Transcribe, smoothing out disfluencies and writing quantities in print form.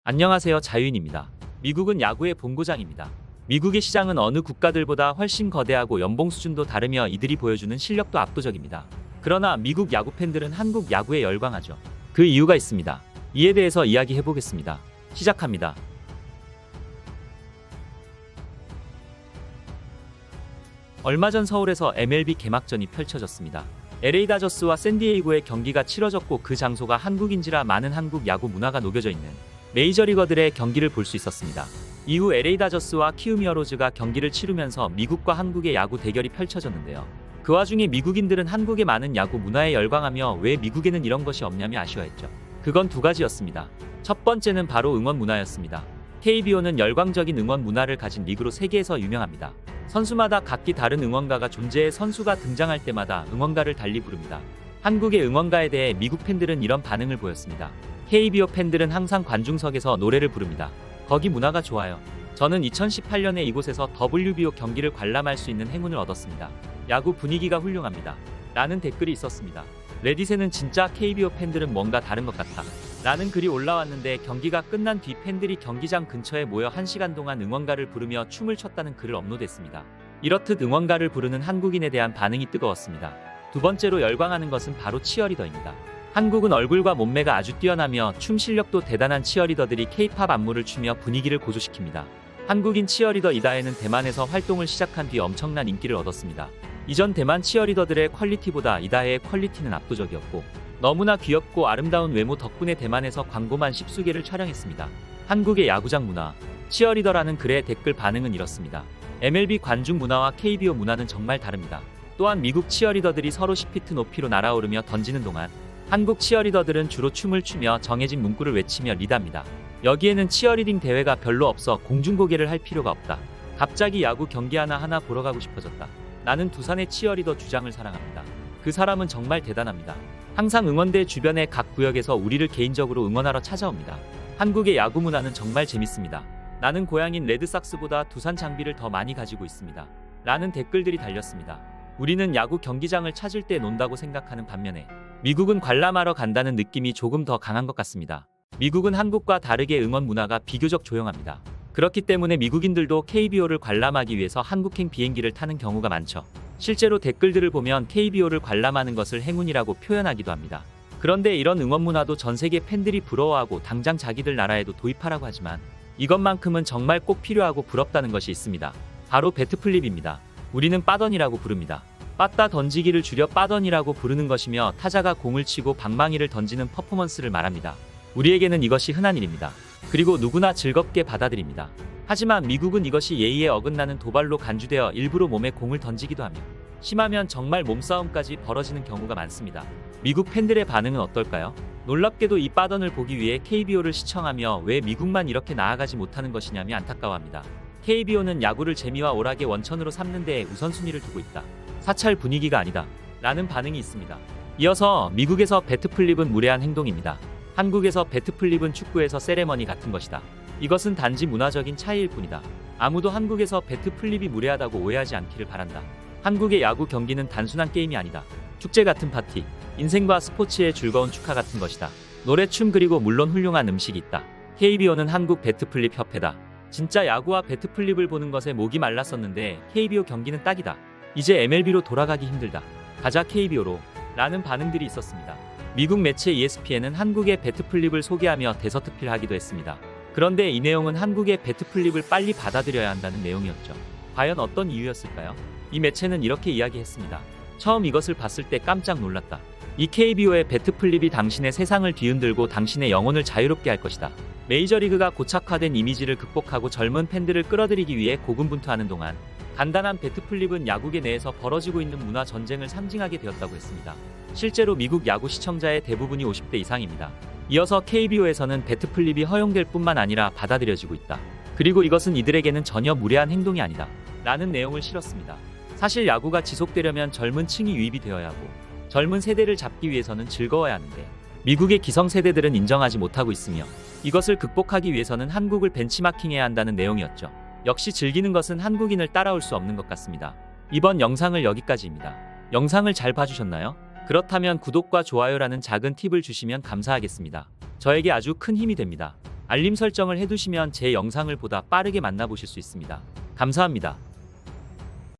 안녕하세요. 자유인입니다. 미국은 야구의 본고장입니다. 미국의 시장은 어느 국가들보다 훨씬 거대하고 연봉 수준도 다르며 이들이 보여주는 실력도 압도적입니다. 그러나 미국 야구 팬들은 한국 야구에 열광하죠. 그 이유가 있습니다. 이에 대해서 이야기해 보겠습니다. 시작합니다. 얼마 전 서울에서 MLB 개막전이 펼쳐졌습니다. LA 다저스와 샌디에이고의 경기가 치러졌고 그 장소가 한국인지라 많은 한국 야구 문화가 녹여져 있는 메이저리거들의 경기를 볼 수 있었습니다. 이후 LA 다저스와 키움 히어로즈가 경기를 치르면서 미국과 한국의 야구 대결이 펼쳐졌는데요. 그 와중에 미국인들은 한국의 많은 야구 문화에 열광하며 왜 미국에는 이런 것이 없냐며 아쉬워했죠. 그건 두 가지였습니다. 첫 번째는 바로 응원 문화였습니다. KBO는 열광적인 응원 문화를 가진 리그로 세계에서 유명합니다. 선수마다 각기 다른 응원가가 존재해 선수가 등장할 때마다 응원가를 달리 부릅니다. 한국의 응원가에 대해 미국 팬들은 이런 반응을 보였습니다. KBO 팬들은 항상 관중석에서 노래를 부릅니다. 거기 문화가 좋아요. 저는 2018년에 이곳에서 WBO 경기를 관람할 수 있는 행운을 얻었습니다. 야구 분위기가 훌륭합니다. 라는 댓글이 있었습니다. 레딧에는 진짜 KBO 팬들은 뭔가 다른 것 같다. 라는 글이 올라왔는데 경기가 끝난 뒤 팬들이 경기장 근처에 모여 1시간 동안 응원가를 부르며 춤을 췄다는 글을 업로드했습니다. 이렇듯 응원가를 부르는 한국인에 대한 반응이 뜨거웠습니다. 두 번째로 열광하는 것은 바로 치어리더입니다. 한국은 얼굴과 몸매가 아주 뛰어나며 춤 실력도 대단한 치어리더들이 K-팝 안무를 추며 분위기를 고조시킵니다. 한국인 치어리더 이다혜는 대만에서 활동을 시작한 뒤 엄청난 인기를 얻었습니다. 이전 대만 치어리더들의 퀄리티보다 이다혜의 퀄리티는 압도적이었고 너무나 귀엽고 아름다운 외모 덕분에 대만에서 광고만 10수개를 촬영했습니다. 한국의 야구장 문화, 치어리더라는 글의 댓글 반응은 이렇습니다. MLB 관중 문화와 KBO 문화는 정말 다릅니다. 또한 미국 치어리더들이 서로 10피트 높이로 날아오르며 던지는 동안 한국 치어리더들은 주로 춤을 추며 정해진 문구를 외치며 리드합니다. 여기에는 치어리딩 대회가 별로 없어 공중고개를 할 필요가 없다. 갑자기 야구 경기 하나 보러 가고 싶어졌다. 나는 두산의 치어리더 주장을 사랑합니다. 그 사람은 정말 대단합니다. 항상 응원대 주변의 각 구역에서 우리를 개인적으로 응원하러 찾아옵니다. 한국의 야구 문화는 정말 재밌습니다. 나는 고향인 레드삭스보다 두산 장비를 더 많이 가지고 있습니다. 라는 댓글들이 달렸습니다. 우리는 야구 경기장을 찾을 때 논다고 생각하는 반면에 미국은 관람하러 간다는 느낌이 조금 더 강한 것 같습니다. 미국은 한국과 다르게 응원 문화가 비교적 조용합니다. 그렇기 때문에 미국인들도 KBO를 관람하기 위해서 한국행 비행기를 타는 경우가 많죠. 실제로 댓글들을 보면 KBO를 관람하는 것을 행운이라고 표현하기도 합니다. 그런데 이런 응원 문화도 전 세계 팬들이 부러워하고 당장 자기들 나라에도 도입하라고 하지만 이것만큼은 정말 꼭 필요하고 부럽다는 것이 있습니다. 바로 배트플립입니다. 우리는 빠던이라고 부릅니다. 빠따 던지기를 줄여 빠던이라고 부르는 것이며 타자가 공을 치고 방망이를 던지는 퍼포먼스를 말합니다. 우리에게는 이것이 흔한 일입니다. 그리고 누구나 즐겁게 받아들입니다. 하지만 미국은 이것이 예의에 어긋나는 도발로 간주되어 일부러 몸에 공을 던지기도 하며 심하면 정말 몸싸움까지 벌어지는 경우가 많습니다. 미국 팬들의 반응은 어떨까요? 놀랍게도 이 빠던을 보기 위해 KBO를 시청하며 왜 미국만 이렇게 나아가지 못하는 것이냐며 안타까워합니다. KBO는 야구를 재미와 오락의 원천으로 삼는 데에 우선순위를 두고 있다. 사찰 분위기가 아니다. 라는 반응이 있습니다. 이어서 미국에서 배트플립은 무례한 행동입니다. 한국에서 배트플립은 축구에서 세레머니 같은 것이다. 이것은 단지 문화적인 차이일 뿐이다. 아무도 한국에서 배트플립이 무례하다고 오해하지 않기를 바란다. 한국의 야구 경기는 단순한 게임이 아니다. 축제 같은 파티, 인생과 스포츠의 즐거운 축하 같은 것이다. 노래, 춤 그리고 물론 훌륭한 음식이 있다. KBO는 한국 배트플립 협회다. 진짜 야구와 배트플립을 보는 것에 목이 말랐었는데 KBO 경기는 딱이다. 이제 MLB로 돌아가기 힘들다. 가자 KBO로. 라는 반응들이 있었습니다. 미국 매체 ESPN은 한국의 배트플립을 소개하며 대서특필하기도 했습니다. 그런데 이 내용은 한국의 배트플립을 빨리 받아들여야 한다는 내용이었죠. 과연 어떤 이유였을까요? 이 매체는 이렇게 이야기했습니다. 처음 이것을 봤을 때 깜짝 놀랐다. 이 KBO의 배트플립이 당신의 세상을 뒤흔들고 당신의 영혼을 자유롭게 할 것이다. 메이저리그가 고착화된 이미지를 극복하고 젊은 팬들을 끌어들이기 위해 고군분투하는 동안 간단한 배트플립은 야구계 내에서 벌어지고 있는 문화 전쟁을 상징하게 되었다고 했습니다. 실제로 미국 야구 시청자의 대부분이 50대 이상입니다. 이어서 KBO에서는 배트플립이 허용될 뿐만 아니라 받아들여지고 있다. 그리고 이것은 이들에게는 전혀 무례한 행동이 아니다. 라는 내용을 실었습니다. 사실 야구가 지속되려면 젊은 층이 유입이 되어야 하고 젊은 세대를 잡기 위해서는 즐거워야 하는데 미국의 기성세대들은 인정하지 못하고 있으며 이것을 극복하기 위해서는 한국을 벤치마킹해야 한다는 내용이었죠. 역시 즐기는 것은 한국인을 따라올 수 없는 것 같습니다. 이번 영상을 여기까지입니다. 영상을 잘 봐주셨나요? 그렇다면 구독과 좋아요라는 작은 팁을 주시면 감사하겠습니다. 저에게 아주 큰 힘이 됩니다. 알림 설정을 해두시면 제 영상을 보다 빠르게 만나보실 수 있습니다. 감사합니다.